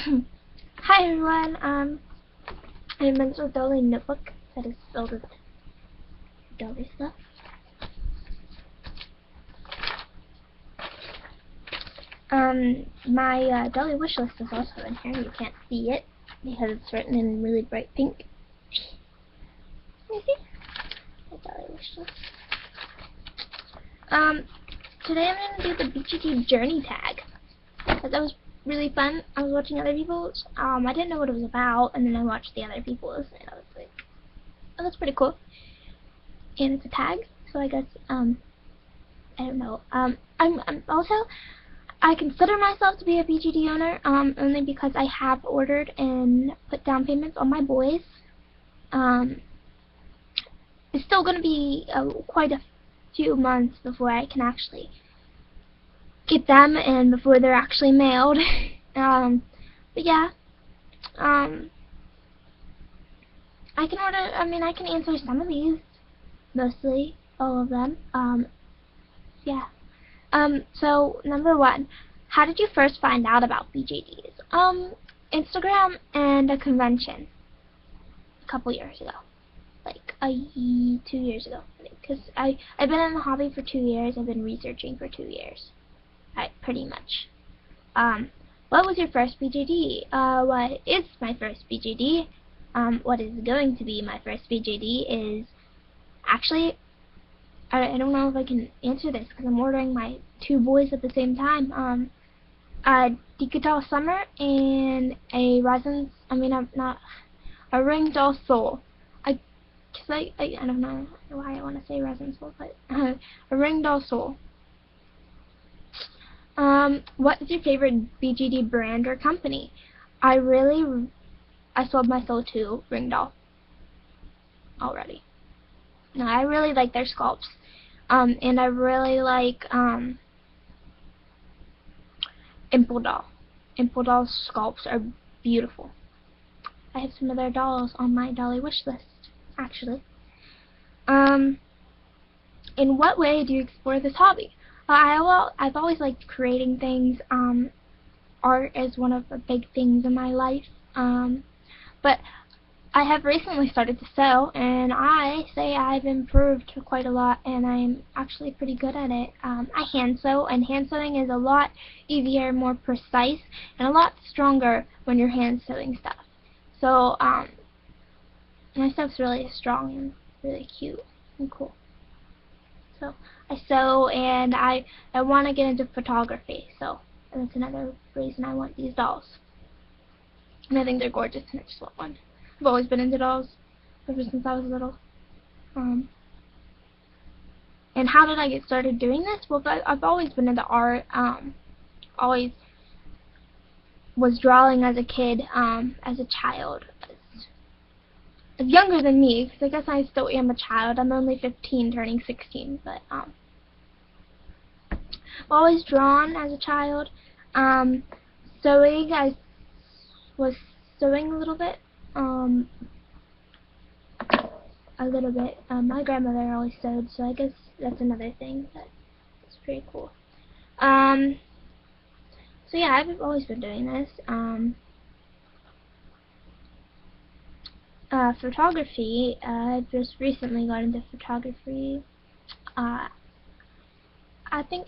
Hi everyone, I'm a Dolly notebook that is filled with Dolly stuff. My Dolly wish list is also in here. You can't see it because it's written in really bright pink. You see? My Dolly wish list. Today I'm going to do the BGT journey tag. That was really fun. I was watching other people's. I didn't know what it was about, and then I watched the other people's, and I was like, oh, that's pretty cool. And it's a tag, so I guess, I don't know. I'm also, I consider myself to be a BGD owner, only because I have ordered and put down payments on my boys. It's still going to be quite a few months before I can actually get them and before they're actually mailed. But yeah, I can order, I can answer some of these, mostly all of them. Yeah. So number one, how did you first find out about BJDs? Instagram and a convention a couple years ago, like 2 years ago, I think, because I've been in the hobby for 2 years. I've been researching for 2 years. Pretty much. What was your first BJD? What is my first BJD? What is going to be my first BJD is actually, I don't know if I can answer this because I'm ordering my 2 boys at the same time. Digital Summer and a Resin, a Ring Doll Soul. I don't know why I want to say Resin Soul, but a Ring Doll Soul. What is your favorite BGD brand or company? I sold my soul to Ring Doll already. No, I really like their sculpts. And I really like, Impel Doll. Impel Doll's sculpts are beautiful. I have some of their dolls on my Dolly wish list, actually. In what way do you explore this hobby? I've always liked creating things. Art is one of the big things in my life. But I have recently started to sew, and I say I've improved quite a lot, and I'm actually pretty good at it. I hand sew, and hand sewing is a lot easier, more precise, and a lot stronger when you're hand sewing stuff. So, my stuff's really strong and really cute and cool. So I sew, and I want to get into photography, so that's another reason I want these dolls. And I think they're gorgeous, and I just want one. I've always been into dolls ever since I was little. And how did I get started doing this? Well, I've always been into art. Always was drawing as a kid, as a child. As younger than me, because I guess I still am a child. I'm only 15, turning 16, but I've always drawn as a child. Sewing, I was sewing a little bit. My grandmother always sewed, so I guess that's another thing that's pretty cool. So yeah, I've always been doing this. Photography, I've just recently got into photography. I think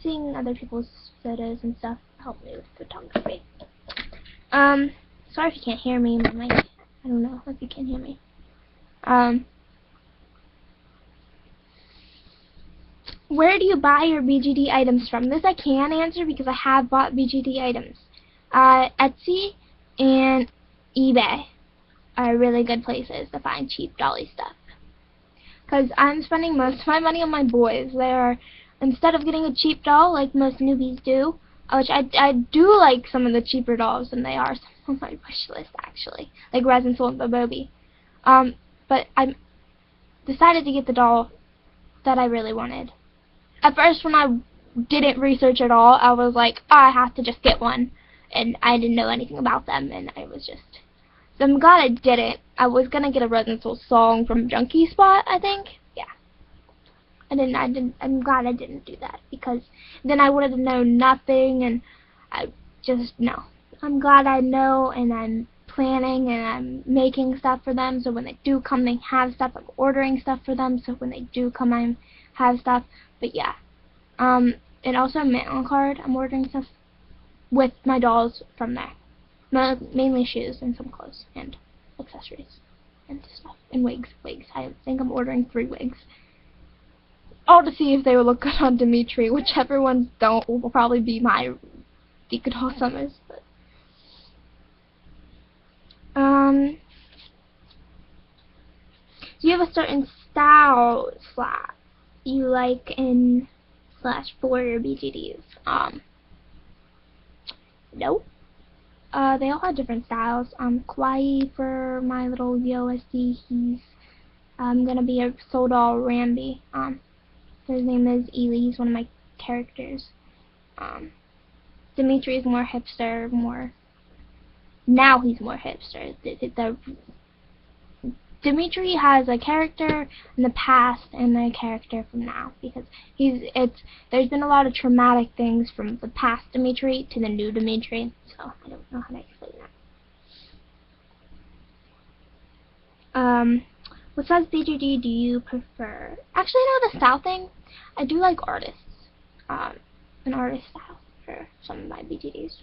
seeing other people's photos and stuff helped me with photography. Sorry if you can't hear me. My mic, I don't know if you can hear me. Where do you buy your BGD items from? This I can answer because I have bought BGD items. Etsy and eBay are really good places to find cheap dolly stuff. Because I'm spending most of my money on my boys. Instead of getting a cheap doll like most newbies do, which I do like some of the cheaper dolls than they are on my wish list, actually, like Resin Soul and Bobobi. But I decided to get the doll that I really wanted. At first, when I didn't research at all, I was like, oh, I have to just get one, and I didn't know anything about them, and I was just... So I'm glad I didn't. I was gonna get a Resin Soul song from Junkie Spot, I think. Yeah. I'm glad I didn't do that, because then I would have known nothing, and no. I'm glad I know, and I'm planning, and I'm making stuff for them, so when they do come, they have stuff. I'm ordering stuff for them, so when they do come, I have stuff. But yeah, and also a mail card. I'm ordering stuff with my dolls from there. Mainly shoes and some clothes and accessories and stuff and wigs. I think I'm ordering 3 wigs. All to see if they will look good on Dimitri. Whichever ones don't will probably be my Deacon Hall Summers. But, do you have a certain style you like in / for your BGDs? No. They all have different styles. Kawaii for my little USD, he's gonna be a soul doll Rambi. His name is Ely. He's one of my characters. Dimitri is more hipster, now he's more hipster. Dimitri has a character in the past and a character from now, because there's been a lot of traumatic things from the past Dimitri to the new Dimitri, so I don't know how to explain that. What size BGD do you prefer? Actually, no, the style thing, I do like artists. An artist style for some of my BGDs.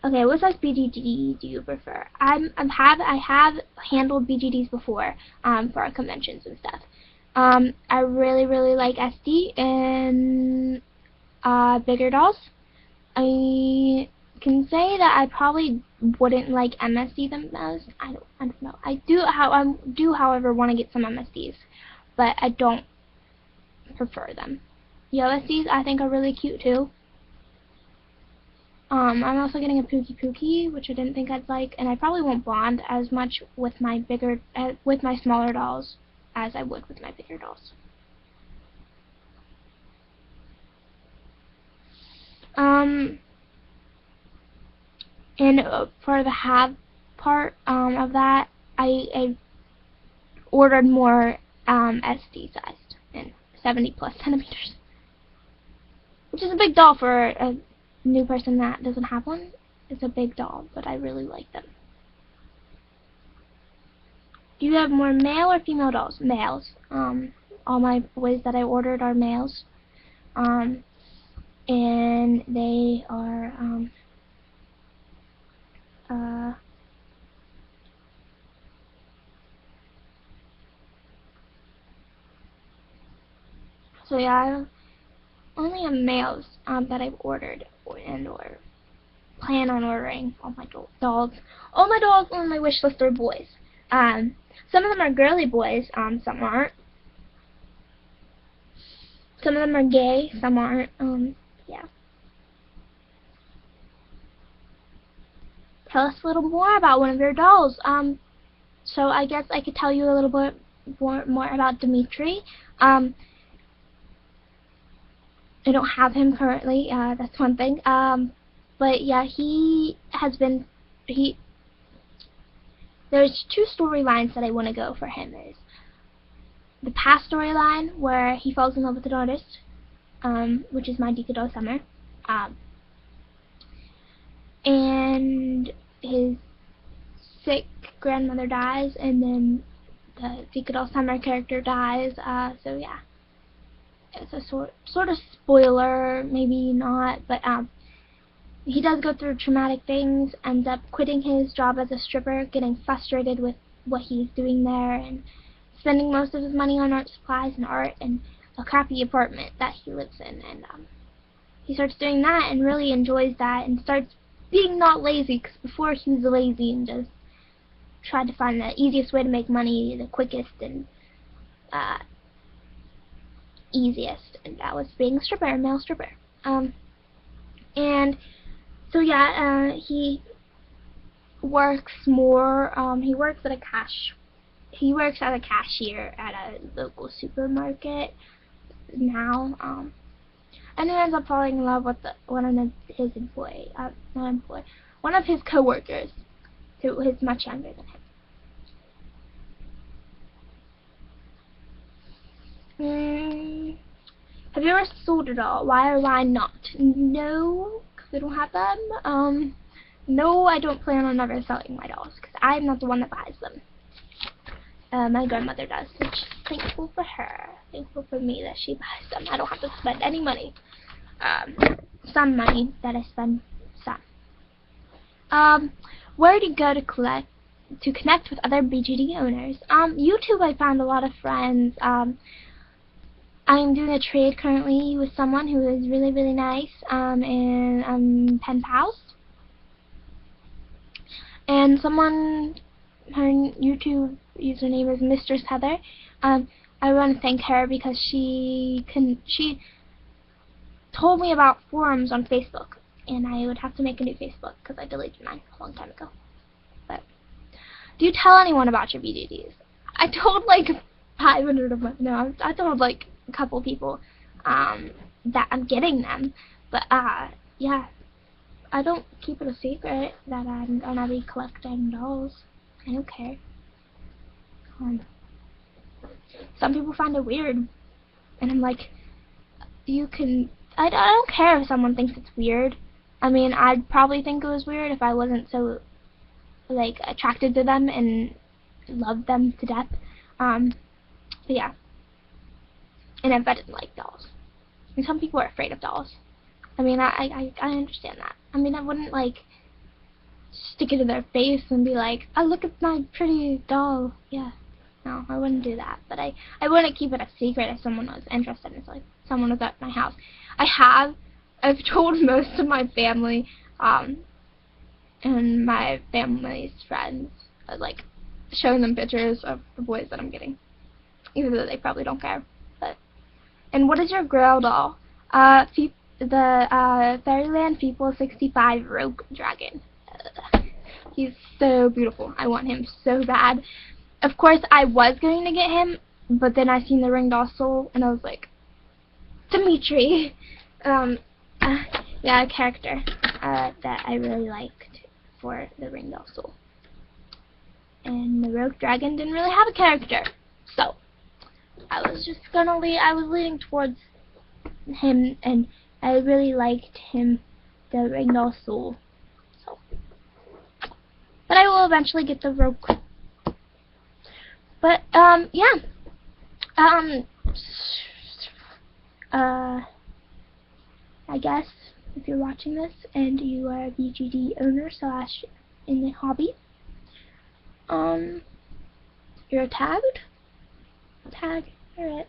Okay, what size BGD do you prefer? I have handled BGDs before, for our conventions and stuff. I really like SD and bigger dolls. I can say that I probably wouldn't like MSD the most. I don't know. I do however want to get some MSDs, but I don't prefer them. The OSDs I think are really cute too. I'm also getting a Pookie, which I didn't think I'd like, and I probably won't bond as much with my smaller dolls as I would with my bigger dolls. And for the have part of that, I ordered more SD sized and 70+ centimeters, which is a big doll for a new person that doesn't have one. It's a big doll, but I really like them. Do you have more male or female dolls? Males. All my boys that I ordered are males. And they are so yeah, I only have males that I've ordered or plan on ordering. All my dolls on my wish list are boys. Some of them are girly boys, some aren't. Some of them are gay, some aren't. Yeah. Tell us a little more about one of your dolls. So I guess I could tell you a little bit more about Dimitri. I don't have him currently. That's one thing. But yeah, there's 2 storylines that I want to go for him. There's the past storyline where he falls in love with an artist, which is my Decadal Summer, and his sick grandmother dies, and then the Decadal Summer character dies. So yeah, it's a sort of spoiler, maybe not, but he does go through traumatic things, ends up quitting his job as a stripper, getting frustrated with what he's doing there, and spending most of his money on art supplies and art and a crappy apartment that he lives in. And he starts doing that and really enjoys that, and starts being not lazy, because before he was lazy and just tried to find the easiest way to make money, the quickest and easiest, and that was being a stripper, a male stripper. And so yeah, he works more. He works as a cashier at a local supermarket now. And he ends up falling in love with one of his coworkers, who is much younger than him. Have you ever sold a doll? Why or why not? No, because they don't have them. No, I don't plan on ever selling my dolls because I'm not the one that buys them. My grandmother does, which thankful for her. Thankful for me that she buys them. I don't have to spend any money. Some money that I spend. Some. Where do you go to connect with other BGD owners? YouTube. I found a lot of friends. I'm doing a trade currently with someone who is really, really nice. And pen pals. And someone, her YouTube username is Mistress Heather. I want to thank her because she told me about forums on Facebook, and I would have to make a new Facebook because I deleted mine a long time ago. But do you tell anyone about your BDDs? I told like 500 of my, no, I told like a couple people that I'm getting them, but yeah, I don't keep it a secret that I'm gonna be collecting dolls. I don't care. Some people find it weird, and I'm like, I don't care if someone thinks it's weird. I mean, I'd probably think it was weird if I wasn't so, like, attracted to them and loved them to death. But yeah. And if I didn't like dolls. And some people are afraid of dolls. I mean, I understand that. I mean, I wouldn't, like, stick it to their face and be like, oh, look at my pretty doll. Yeah. No, I wouldn't do that. But I wouldn't keep it a secret if someone was interested in it. Like, someone was at my house. I've told most of my family, and my family's friends, like, showing them pictures of the boys that I'm getting. Even though they probably don't care. But, and what is your girl doll? The Fairyland People 65 Rogue Dragon. He's so beautiful. I want him so bad. Of course, I was going to get him, but then I seen the ring doll soul, and I was like, Dimitri. Yeah, a character that I really liked for the ring doll soul. And the Rogue Dragon didn't really have a character, so I was just gonna I was leaning towards him, and I really liked him, the ring doll soul. So, but I will eventually get the Rogue. But yeah. I guess if you're watching this and you are a BGD owner / in the hobby, you're tagged. Alright.